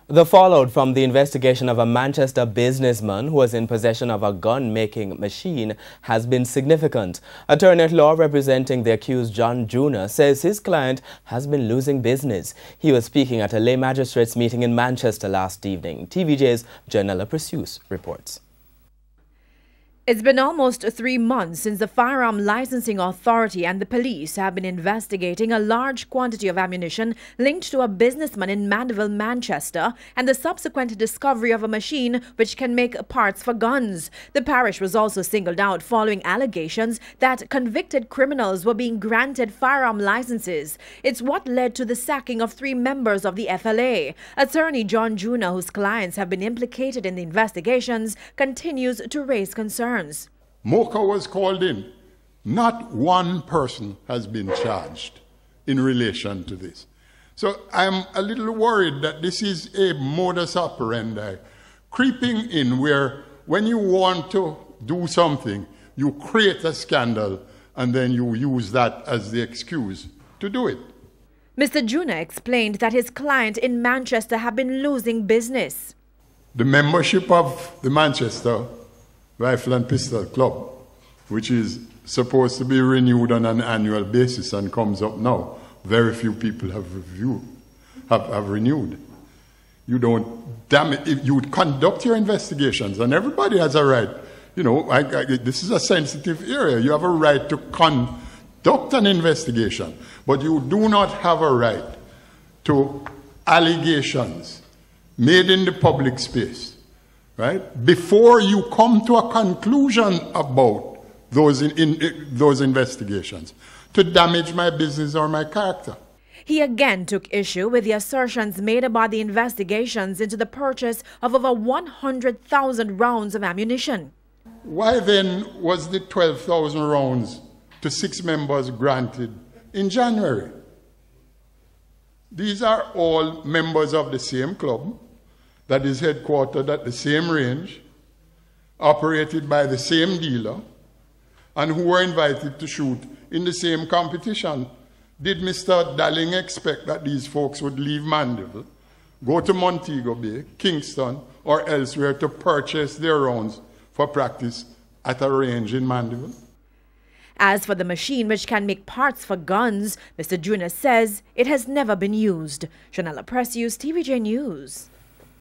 The fallout from the investigation of a Manchester businessman who was in possession of a gun-making machine has been significant. Attorney at law representing the accused John Jr. says his client has been losing business. He was speaking at a lay magistrates meeting in Manchester last evening. TVJ's Janella Precious reports. It's been almost 3 months since the Firearm Licensing Authority and the police have been investigating a large quantity of ammunition linked to a businessman in Mandeville, Manchester, and the subsequent discovery of a machine which can make parts for guns. The parish was also singled out following allegations that convicted criminals were being granted firearm licenses. It's what led to the sacking of 3 members of the FLA. Attorney John Jr., whose clients have been implicated in the investigations, continues to raise concerns. Mocha was called in. Not one person has been charged in relation to this. So I'm a little worried that this is a modus operandi, creeping in where when you want to do something, you create a scandal and then you use that as the excuse to do it. Mr. Jr. explained that his client in Manchester have been losing business. The membership of the Manchester Rifle and Pistol Club, which is supposed to be renewed on an annual basis and comes up now, very few people have renewed. You don't, damn it, if you would conduct your investigations, and everybody has a right, you know, this is a sensitive area, you have a right to conduct an investigation, but you do not have a right to allegations made in the public space. Right? Before you come to a conclusion about those investigations, to damage my business or my character. He again took issue with the assertions made about the investigations into the purchase of over 100,000 rounds of ammunition. Why then was the 12,000 rounds to 6 members granted in January? These are all members of the same club that is headquartered at the same range, operated by the same dealer, and who were invited to shoot in the same competition. Did Mr. Darling expect that these folks would leave Mandeville, go to Montego Bay, Kingston, or elsewhere to purchase their rounds for practice at a range in Mandeville? As for the machine which can make parts for guns, Mr. Jr. says it has never been used. Janella Precious, TVJ News.